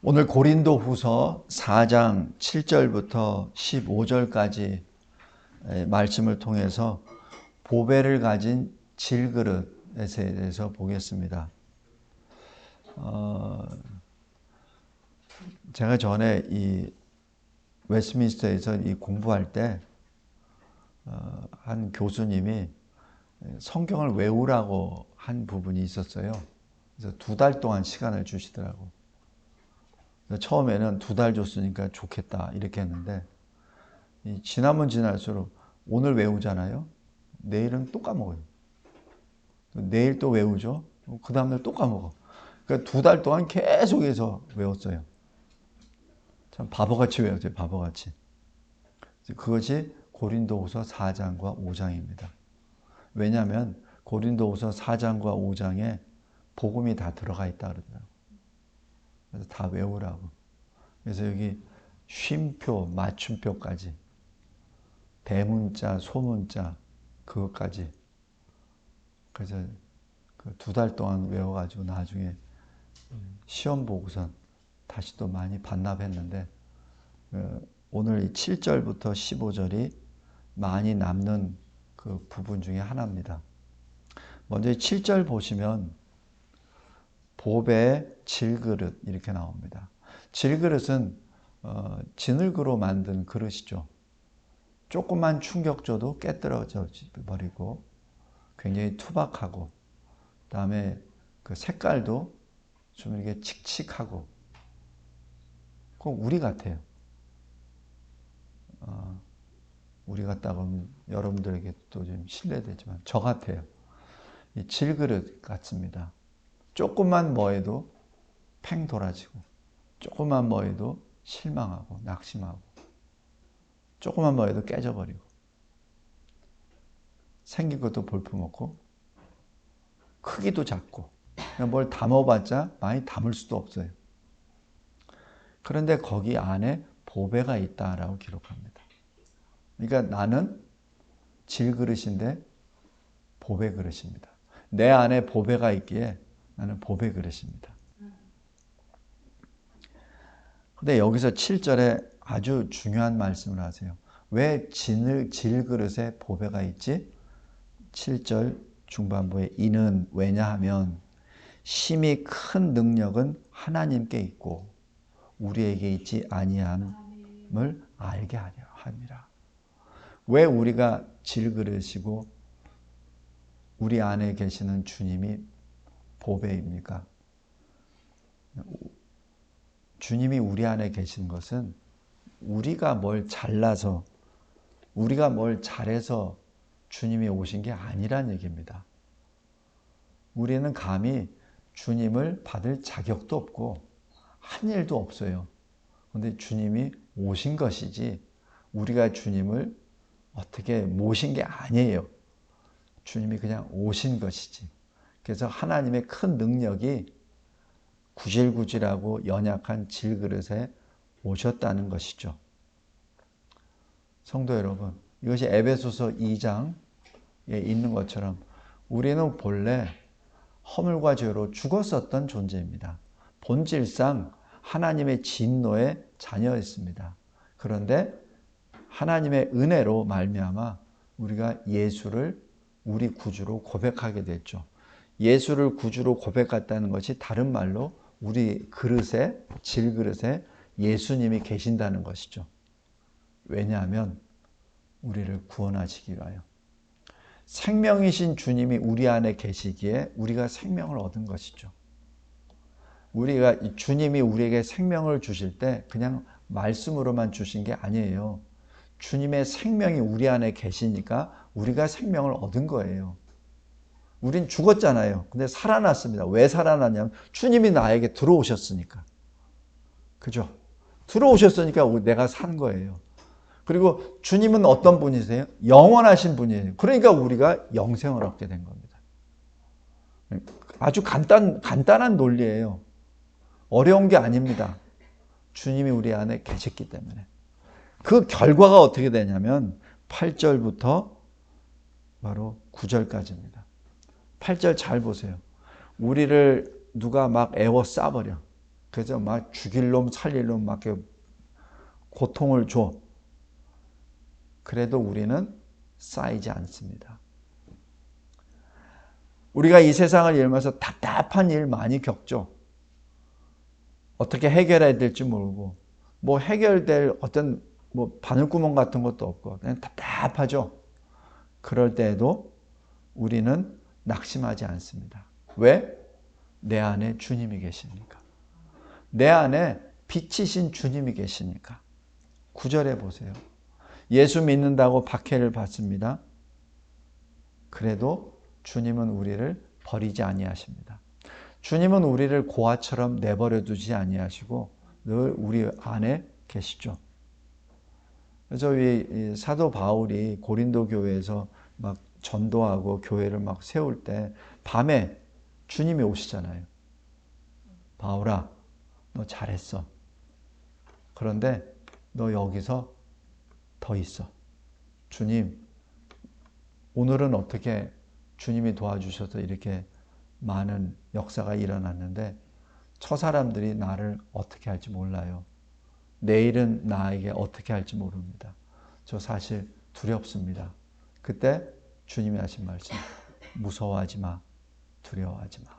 오늘 고린도후서 4장 7절부터 15절까지 말씀을 통해서 보배를 가진 질그릇에 대해서 보겠습니다. 제가 전에 이 웨스트민스터에서 이 공부할 때 한 교수님이 성경을 외우라고 한 부분이 있었어요. 그래서 2달 동안 시간을 주시더라고. 처음에는 2달 줬으니까 좋겠다 이렇게 했는데 지나면 지날수록 오늘 외우잖아요. 내일은 또 까먹어요. 내일 또 외우죠. 그 다음날 또 까먹어. 그러니까 2달 동안 계속해서 외웠어요. 참 바보같이 외웠어요. 바보같이. 그것이 고린도후서 4장과 5장입니다. 왜냐하면 고린도후서 4장과 5장에 복음이 다 들어가 있다 그러더라고요. 그래서 다 외우라고. 그래서 여기 쉼표, 맞춤표까지, 대문자, 소문자 그것까지. 그래서 그 2달 동안 외워가지고 나중에 시험 보고선 다시 또 많이 반납했는데 오늘 이 7절부터 15절이 많이 남는 그 부분 중에 하나입니다. 먼저 7절 보시면 보배 질그릇 이렇게 나옵니다. 질그릇은 진흙으로 만든 그릇이죠. 조금만 충격 줘도 깨뜨려져 버리고 굉장히 투박하고 그다음에 그 색깔도 좀 이렇게 칙칙하고 꼭 우리 같아요. 우리 같다고 하면 여러분들에게 또 좀 실례되지만 저 같아요. 이 질그릇 같습니다. 조금만 뭐해도 팽 돌아지고 조금만 뭐해도 실망하고 낙심하고 조금만 뭐해도 깨져버리고 생긴 것도 볼품없고 크기도 작고 뭘 담아봤자 많이 담을 수도 없어요. 그런데 거기 안에 보배가 있다라고 기록합니다. 그러니까 나는 질그릇인데 보배 그릇입니다. 내 안에 보배가 있기에 나는 보배 그릇입니다. 근데 여기서 7절에 아주 중요한 말씀을 하세요. 왜 질그릇에 보배가 있지? 7절 중반부에 이는 왜냐하면 심히 큰 능력은 하나님께 있고 우리에게 있지 아니함을 알게 하려 함이라. 왜 우리가 질그릇이고 우리 안에 계시는 주님이 보배입니까? 주님이 우리 안에 계신 것은 우리가 뭘 잘나서 우리가 뭘 잘해서 주님이 오신 게 아니란 얘기입니다. 우리는 감히 주님을 받을 자격도 없고 한 일도 없어요. 그런데 주님이 오신 것이지 우리가 주님을 어떻게 모신 게 아니에요. 주님이 그냥 오신 것이지. 그래서 하나님의 큰 능력이 구질구질하고 연약한 질그릇에 오셨다는 것이죠. 성도 여러분, 이것이 에베소서 2장에 있는 것처럼 우리는 본래 허물과 죄로 죽었었던 존재입니다. 본질상 하나님의 진노의 자녀였습니다. 그런데 하나님의 은혜로 말미암아 우리가 예수를 우리 구주로 고백하게 됐죠. 예수를 구주로 고백했다는 것이 다른 말로 우리 그릇에, 질그릇에 예수님이 계신다는 것이죠. 왜냐하면 우리를 구원하시기 위하여. 생명이신 주님이 우리 안에 계시기에 우리가 생명을 얻은 것이죠. 우리가 주님이 우리에게 생명을 주실 때 그냥 말씀으로만 주신 게 아니에요. 주님의 생명이 우리 안에 계시니까 우리가 생명을 얻은 거예요. 우린 죽었잖아요. 근데 살아났습니다. 왜 살아났냐면 주님이 나에게 들어오셨으니까. 그죠? 들어오셨으니까 내가 산 거예요. 그리고 주님은 어떤 분이세요? 영원하신 분이에요. 그러니까 우리가 영생을 얻게 된 겁니다. 아주 간단한 논리예요. 어려운 게 아닙니다. 주님이 우리 안에 계셨기 때문에. 그 결과가 어떻게 되냐면 8절부터 바로 9절까지입니다. 8절 잘 보세요. 우리를 누가 막 애워 싸버려. 그래서 막 죽일 놈 살릴 놈 막 고통을 줘. 그래도 우리는 쌓이지 않습니다. 우리가 이 세상을 일면서 답답한 일 많이 겪죠. 어떻게 해결해야 될지 모르고, 뭐 해결될 어떤 뭐 바늘구멍 같은 것도 없고, 그냥 답답하죠. 그럴 때에도 우리는 낙심하지 않습니다. 왜? 내 안에 주님이 계시니까. 내 안에 빛이신 주님이 계시니까. 9절에 보세요. 예수 믿는다고 박해를 받습니다. 그래도 주님은 우리를 버리지 아니하십니다. 주님은 우리를 고아처럼 내버려 두지 아니하시고 늘 우리 안에 계시죠. 그래서 이 사도 바울이 고린도 교회에서 막 전도하고 교회를 막 세울 때 밤에 주님이 오시잖아요. 바울아, 너 잘했어. 그런데 너 여기서 더 있어. 주님, 오늘은 어떻게 주님이 도와주셔서 이렇게 많은 역사가 일어났는데 저 사람들이 나를 어떻게 할지 몰라요. 내일은 나에게 어떻게 할지 모릅니다. 저 사실 두렵습니다. 그때 주님이 하신 말씀, 무서워하지 마, 두려워하지 마.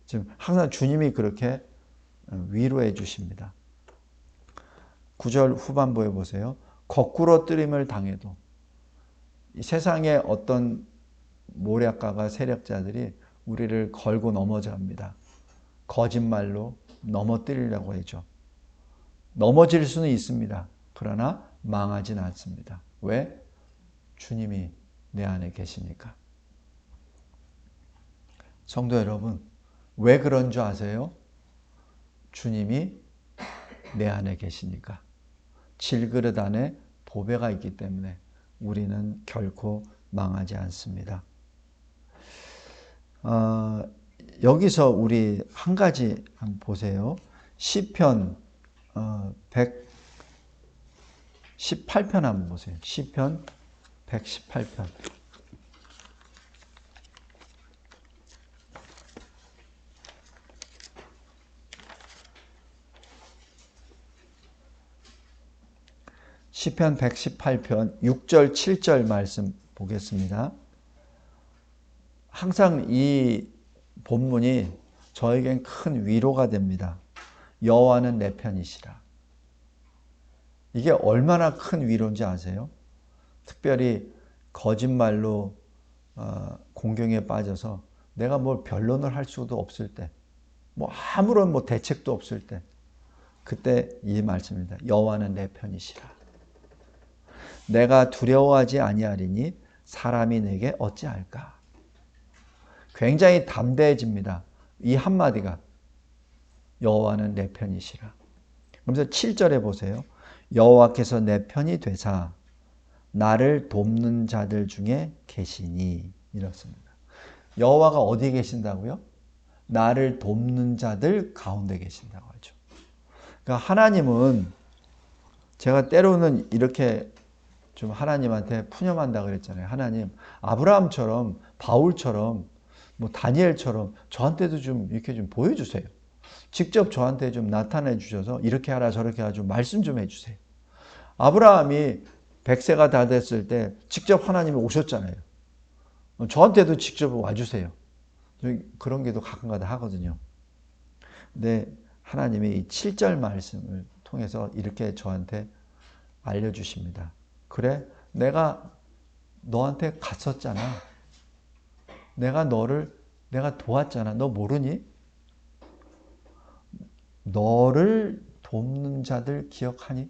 지금 항상 주님이 그렇게 위로해 주십니다. 9절 후반부에 보세요. 거꾸로 뜨림을 당해도 이 세상의 어떤 모략가가 세력자들이 우리를 걸고 넘어져 합니다. 거짓말로 넘어뜨리려고 하죠. 넘어질 수는 있습니다. 그러나 망하진 않습니다. 왜? 주님이 내 안에 계시니까. 성도 여러분, 왜 그런 줄 아세요? 주님이 내 안에 계시니까. 질그릇 안에 보배가 있기 때문에 우리는 결코 망하지 않습니다. 여기서 우리 한 가지 한번 보세요. 시편 118편 한번 보세요. 시편 118편. 시편 118편 6절 7절 말씀 보겠습니다. 항상 이 본문이 저에겐 큰 위로가 됩니다. 여호와는 내 편이시라. 이게 얼마나 큰 위로인지 아세요? 특별히 거짓말로 공경에 빠져서 내가 뭘 변론을 할 수도 없을 때, 뭐 아무런 뭐 대책도 없을 때, 그때 이 말씀입니다. 여호와는 내 편이시라. 내가 두려워하지 아니하리니 사람이 내게 어찌할까? 굉장히 담대해집니다. 이 한마디가 여호와는 내 편이시라. 그러면서 7절에 보세요. 여호와께서 내 편이 되사 나를 돕는 자들 중에 계시니 이렇습니다. 여호와가 어디에 계신다고요? 나를 돕는 자들 가운데 계신다고 하죠. 그러니까 하나님은 제가 때로는 이렇게 좀 하나님한테 푸념한다 그랬잖아요. 하나님, 아브라함처럼 바울처럼 뭐 다니엘처럼 저한테도 좀 이렇게 좀 보여주세요. 직접 저한테 좀 나타내 주셔서 이렇게 하라 저렇게 하라 좀 말씀 좀 해주세요. 아브라함이 100세가 다 됐을 때 직접 하나님이 오셨잖아요. 저한테도 직접 와주세요. 그런 게도 가끔가다 하거든요. 근데 하나님이 이 7절 말씀을 통해서 이렇게 저한테 알려주십니다. 그래, 내가 너한테 갔었잖아. 내가 도왔잖아. 너 모르니? 너를 돕는 자들 기억하니?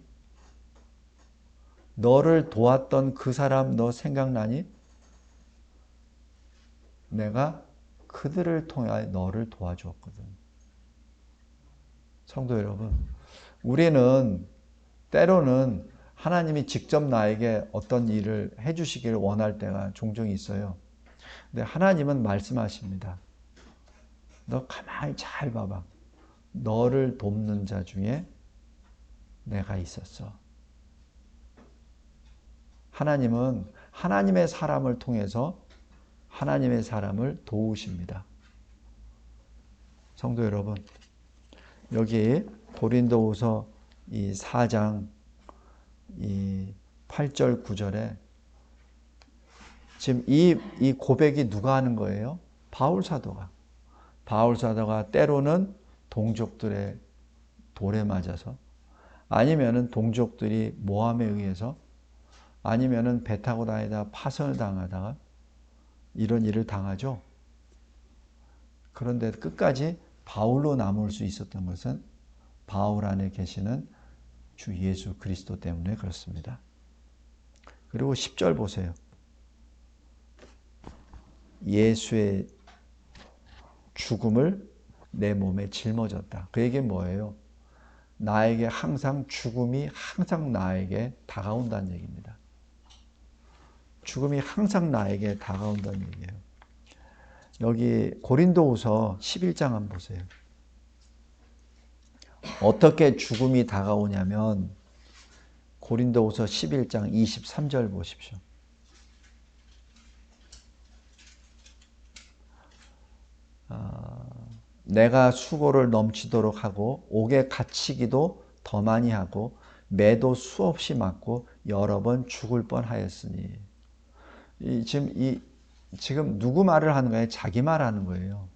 너를 도왔던 그 사람 너 생각나니? 내가 그들을 통해 너를 도와주었거든. 성도 여러분, 우리는 때로는 하나님이 직접 나에게 어떤 일을 해주시기를 원할 때가 종종 있어요. 근데 하나님은 말씀하십니다. 너 가만히 잘 봐봐. 너를 돕는 자 중에 내가 있었어. 하나님은 하나님의 사람을 통해서 하나님의 사람을 도우십니다. 성도 여러분, 여기 고린도후서 이 4장 이 8절 9절에 지금 이 고백이 누가 하는 거예요? 바울 사도가. 바울 사도가 때로는 동족들의 돌에 맞아서, 아니면은 동족들이 모함에 의해서, 아니면은 배 타고 다니다가 파선을 당하다가 이런 일을 당하죠. 그런데 끝까지 바울로 남을 수 있었던 것은 바울 안에 계시는 주 예수 그리스도 때문에 그렇습니다. 그리고 10절 보세요. 예수의 죽음을 내 몸에 짊어졌다. 그 얘기는 뭐예요? 나에게 항상 죽음이 항상 나에게 다가온다는 얘기입니다. 죽음이 항상 나에게 다가온다는 얘기예요. 여기 고린도후서 11장 한번 보세요. 어떻게 죽음이 다가오냐면 고린도후서 11장 23절 보십시오. 내가 수고를 넘치도록 하고 옥에 갇히기도 더 많이 하고 매도 수없이 맞고 여러 번 죽을 뻔하였으니. 지금 누구 말을 하는 거예요? 자기 말하는 거예요.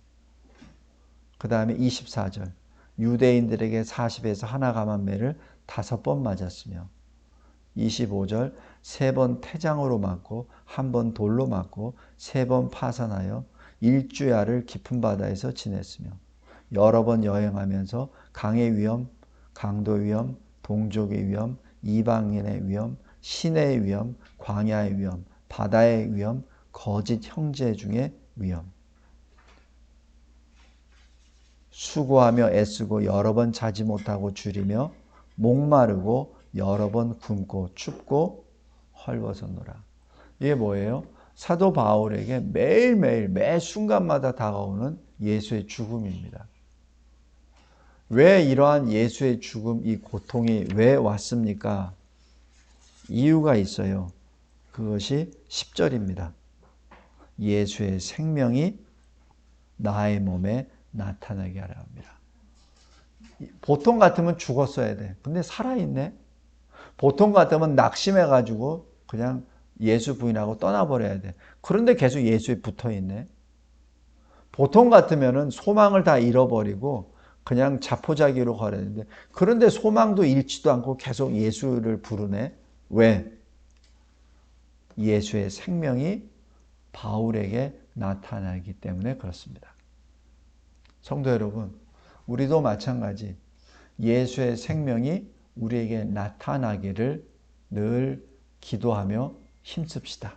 그 다음에 24절. 유대인들에게 40에서 하나 감한매를 5번 맞았으며. 25절. 3번 태장으로 맞고 1번 돌로 맞고 3번 파산하여 일주야를 깊은 바다에서 지냈으며, 여러 번 여행하면서 강의 위험, 강도 위험, 동족의 위험, 이방인의 위험, 시내의 위험, 광야의 위험, 바다의 위험, 거짓 형제 중의 위험. 수고하며 애쓰고 여러 번 자지 못하고 줄이며 목마르고 여러 번 굶고 춥고 헐벗었노라. 이게 뭐예요? 사도 바울에게 매일매일 매 순간마다 다가오는 예수의 죽음입니다. 왜 이러한 예수의 죽음, 이 고통이 왜 왔습니까? 이유가 있어요. 그것이 10절입니다. 예수의 생명이 나의 몸에 나타나게 하려 합니다. 보통 같으면 죽었어야 돼. 근데 살아있네. 보통 같으면 낙심해가지고 그냥 예수 부인하고 떠나버려야 돼. 그런데 계속 예수에 붙어있네. 보통 같으면 소망을 다 잃어버리고 그냥 자포자기로 걸었는데, 그런데 소망도 잃지도 않고 계속 예수를 부르네. 왜? 예수의 생명이 바울에게 나타나기 때문에 그렇습니다. 성도 여러분, 우리도 마찬가지 예수의 생명이 우리에게 나타나기를 늘 기도하며 힘씁시다.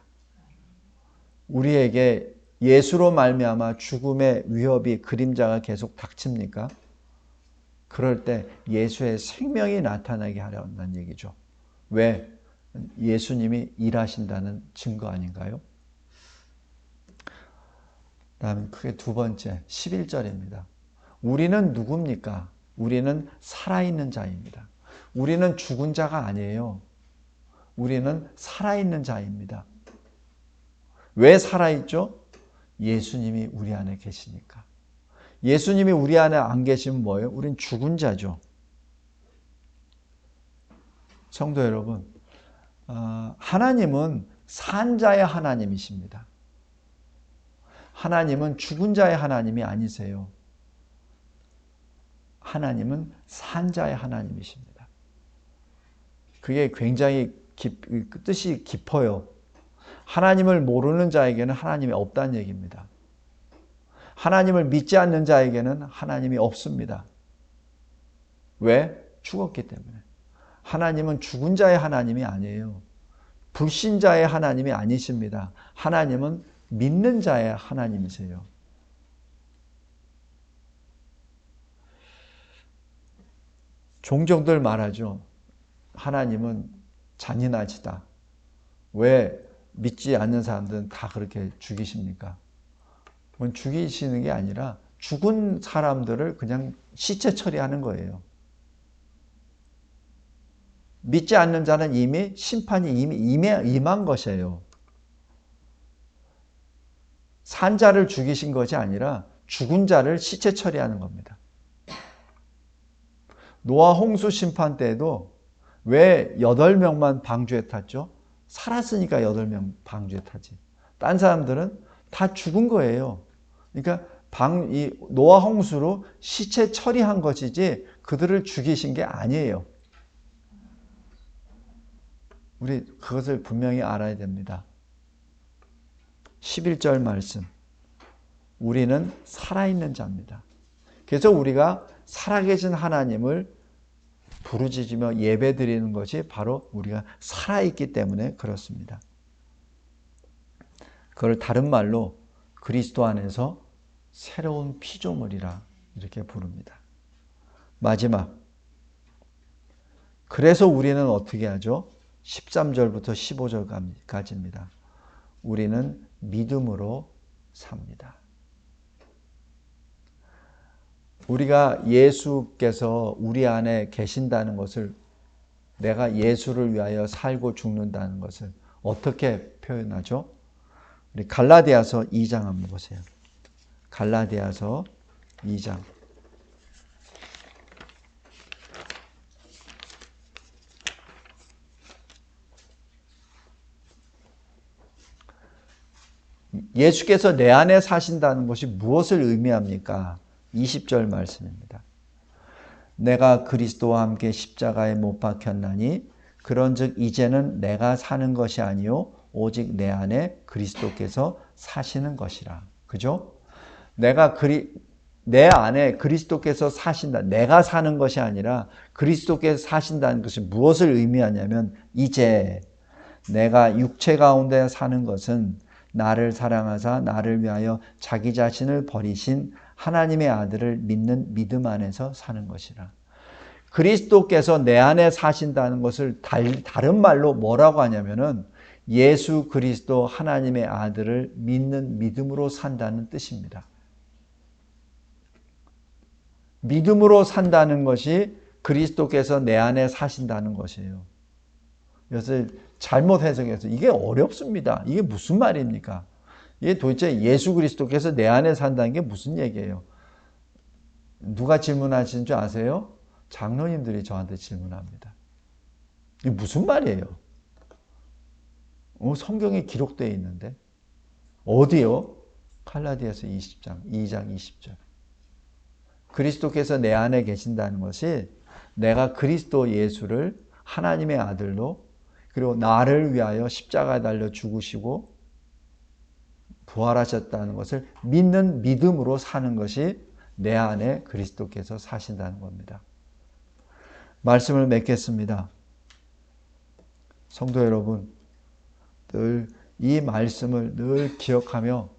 우리에게 예수로 말미암아 죽음의 위협이, 그림자가 계속 닥칩니까? 그럴 때 예수의 생명이 나타나게 하려는 얘기죠. 왜? 예수님이 일하신다는 증거 아닌가요? 다음 크게 두 번째 11절입니다. 우리는 누굽니까? 우리는 살아있는 자입니다. 우리는 죽은 자가 아니에요. 우리는 살아있는 자입니다. 왜 살아있죠? 예수님이 우리 안에 계시니까. 예수님이 우리 안에 안 계시면 뭐예요? 우린 죽은 자죠. 성도 여러분, 하나님은 산 자의 하나님이십니다. 하나님은 죽은 자의 하나님이 아니세요. 하나님은 산 자의 하나님이십니다. 그게 굉장히 뜻이 깊어요. 하나님을 모르는 자에게는 하나님이 없다는 얘기입니다. 하나님을 믿지 않는 자에게는 하나님이 없습니다. 왜? 죽었기 때문에. 하나님은 죽은 자의 하나님이 아니에요. 불신자의 하나님이 아니십니다. 하나님은 믿는 자의 하나님이세요. 종종들 말하죠. 하나님은 잔인하시다. 왜 믿지 않는 사람들은 다 그렇게 죽이십니까? 그건 죽이시는 게 아니라 죽은 사람들을 그냥 시체 처리하는 거예요. 믿지 않는 자는 이미 심판이 이미 임한 것이에요. 산 자를 죽이신 것이 아니라 죽은 자를 시체 처리하는 겁니다. 노아 홍수 심판 때에도 왜 8명만 방주에 탔죠? 살았으니까 8명 방주에 타지. 딴 사람들은 다 죽은 거예요. 그러니까 이 노아 홍수로 시체 처리한 것이지 그들을 죽이신 게 아니에요. 우리 그것을 분명히 알아야 됩니다. 11절 말씀. 우리는 살아있는 자입니다. 그래서 우리가 살아계신 하나님을 부르짖으며 예배드리는 것이 바로 우리가 살아있기 때문에 그렇습니다. 그걸 다른 말로 그리스도 안에서 새로운 피조물이라 이렇게 부릅니다. 마지막. 그래서 우리는 어떻게 하죠? 13절부터 15절까지입니다. 우리는 믿음으로 삽니다. 우리가 예수께서 우리 안에 계신다는 것을, 내가 예수를 위하여 살고 죽는다는 것을 어떻게 표현하죠? 우리 갈라디아서 2장 한번 보세요. 갈라디아서 2장. 예수께서 내 안에 사신다는 것이 무엇을 의미합니까? 20절 말씀입니다. 내가 그리스도와 함께 십자가에 못 박혔나니 그런즉 이제는 내가 사는 것이 아니요 오직 내 안에 그리스도께서 사시는 것이라. 그죠? 내 안에 그리스도께서 사신다. 내가 사는 것이 아니라 그리스도께서 사신다는 것이 무엇을 의미하냐면, 이제 내가 육체 가운데 사는 것은 나를 사랑하사 나를 위하여 자기 자신을 버리신 하나님의 아들을 믿는 믿음 안에서 사는 것이라. 그리스도께서 내 안에 사신다는 것을 다른 말로 뭐라고 하냐면은 예수 그리스도 하나님의 아들을 믿는 믿음으로 산다는 뜻입니다. 믿음으로 산다는 것이 그리스도께서 내 안에 사신다는 것이에요. 그래서 잘못 해석해서 이게 어렵습니다. 이게 무슨 말입니까? 이게 도대체 예수 그리스도께서 내 안에 산다는 게 무슨 얘기예요? 누가 질문하신 줄 아세요? 장로님들이 저한테 질문합니다. 이게 무슨 말이에요? 성경에 기록되어 있는데 어디요? 갈라디아서 2장 20절. 그리스도께서 내 안에 계신다는 것이 내가 그리스도 예수를 하나님의 아들로, 그리고 나를 위하여 십자가에 달려 죽으시고 부활하셨다는 것을 믿는 믿음으로 사는 것이 내 안에 그리스도께서 사신다는 겁니다. 말씀을 맺겠습니다. 성도 여러분, 늘 이 말씀을 늘 기억하며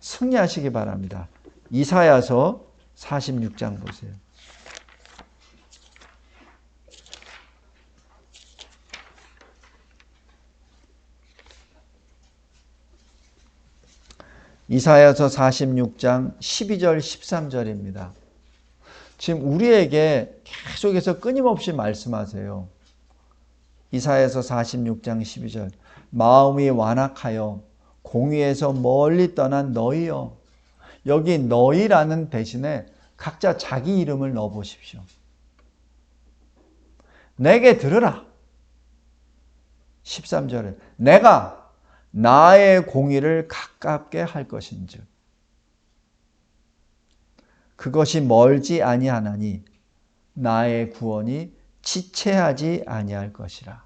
승리하시기 바랍니다. 이사야서 46장 보세요. 이사야서 46장 12절 13절입니다. 지금 우리에게 계속해서 끊임없이 말씀하세요. 이사야서 46장 12절. 마음이 완악하여 공의에서 멀리 떠난 너희여. 여기 너희라는 대신에 각자 자기 이름을 넣어 보십시오. 내게 들으라. 13절에 내가 나의 공의를 가깝게 할 것인즉 그것이 멀지 아니하나니 나의 구원이 지체하지 아니할 것이라.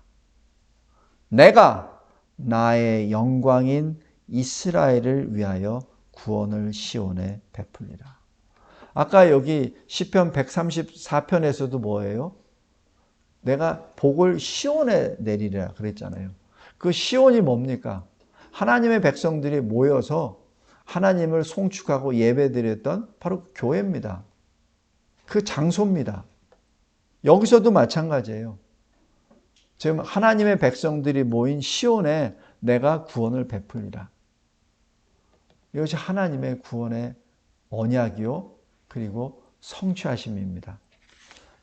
내가 나의 영광인 이스라엘을 위하여 구원을 시온에 베풀리라. 아까 여기 시편 134편에서도 뭐예요? 내가 복을 시온에 내리리라 그랬잖아요. 그 시온이 뭡니까? 하나님의 백성들이 모여서 하나님을 송축하고 예배드렸던 바로 교회입니다. 그 장소입니다. 여기서도 마찬가지예요. 지금 하나님의 백성들이 모인 시온에 내가 구원을 베풀리라. 이것이 하나님의 구원의 언약이요, 그리고 성취하심입니다.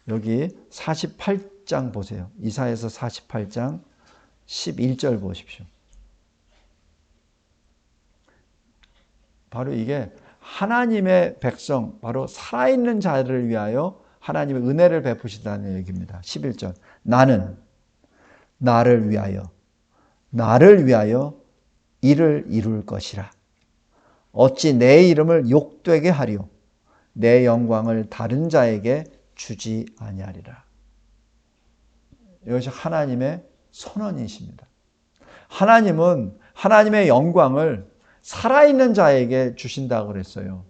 여기 48장 보세요. 이사야서 48장 11절 보십시오. 바로 이게 하나님의 백성, 바로 살아있는 자를 위하여 하나님의 은혜를 베푸시다는 얘기입니다. 11절. 나는 나를 위하여 이를 이룰 것이라. 어찌 내 이름을 욕되게 하리요 내 영광을 다른 자에게 주지 아니하리라. 이것이 하나님의 선언이십니다. 하나님은 하나님의 영광을 살아있는 자에게 주신다고 그랬어요.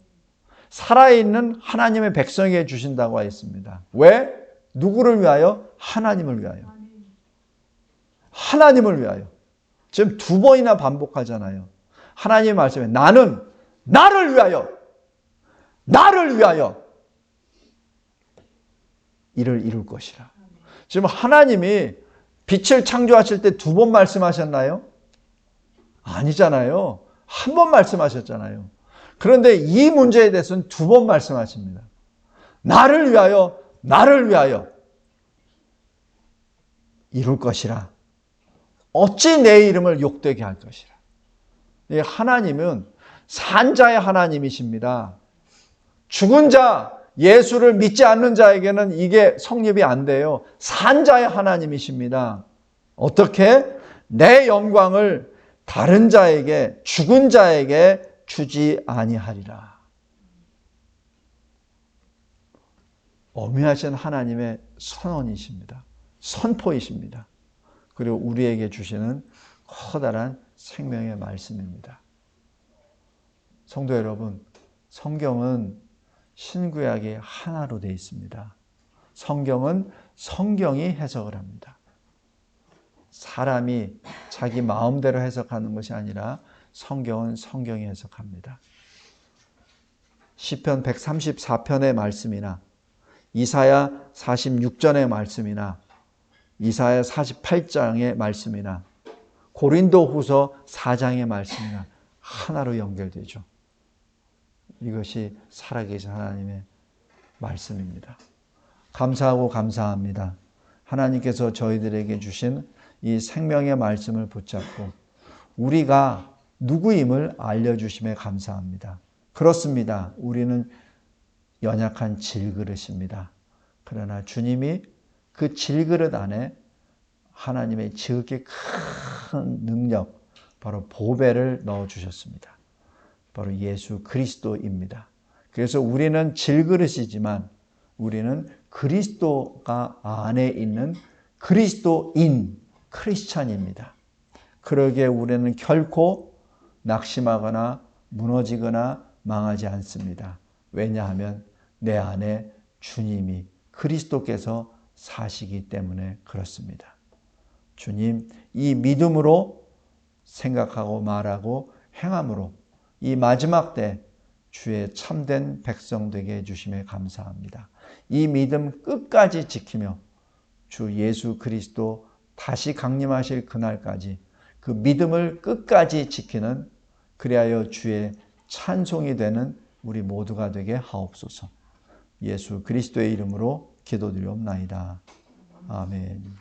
살아있는 하나님의 백성에게 주신다고 했습니다. 왜? 누구를 위하여? 하나님을 위하여. 하나님을 위하여. 지금 2번이나 반복하잖아요. 하나님의 말씀에 나는 나를 위하여 이를 이룰 것이라. 지금 하나님이 빛을 창조하실 때 2번 말씀하셨나요? 아니잖아요. 1번 말씀하셨잖아요. 그런데 이 문제에 대해서는 2번 말씀하십니다. 나를 위하여 이룰 것이라. 어찌 내 이름을 욕되게 할 것이라. 하나님은 산자의 하나님이십니다. 죽은 자, 예수를 믿지 않는 자에게는 이게 성립이 안 돼요. 산자의 하나님이십니다. 어떻게? 내 영광을 다른 자에게, 죽은 자에게 주지 아니하리라. 어미하신 하나님의 선언이십니다. 선포이십니다. 그리고 우리에게 주시는 커다란 생명의 말씀입니다. 성도 여러분, 성경은 신구약이 하나로 되어 있습니다. 성경은 성경이 해석을 합니다. 사람이 자기 마음대로 해석하는 것이 아니라 성경은 성경이 해석합니다. 시편 134편의 말씀이나 이사야 46전의 말씀이나 이사야 48장의 말씀이나 고린도후서 4장의 말씀이나 하나로 연결되죠. 이것이 살아계신 하나님의 말씀입니다. 감사하고 감사합니다. 하나님께서 저희들에게 주신 이 생명의 말씀을 붙잡고 우리가 누구임을 알려주심에 감사합니다. 그렇습니다. 우리는 연약한 질그릇입니다. 그러나 주님이 그 질그릇 안에 하나님의 지극히 큰 능력, 바로 보배를 넣어주셨습니다. 바로 예수 그리스도입니다. 그래서 우리는 질그릇이지만 우리는 그리스도가 안에 있는 그리스도인, 크리스찬입니다. 그러기에 우리는 결코 낙심하거나 무너지거나 망하지 않습니다. 왜냐하면 내 안에 주님이 그리스도께서 사시기 때문에 그렇습니다. 주님, 이 믿음으로 생각하고 말하고 행함으로 이 마지막 때 주의 참된 백성 되게 해주심에 감사합니다. 이 믿음 끝까지 지키며 주 예수 그리스도 다시 강림하실 그날까지 그 믿음을 끝까지 지키는, 그리하여 주의 찬송이 되는 우리 모두가 되게 하옵소서. 예수 그리스도의 이름으로 기도드리옵나이다. 아멘.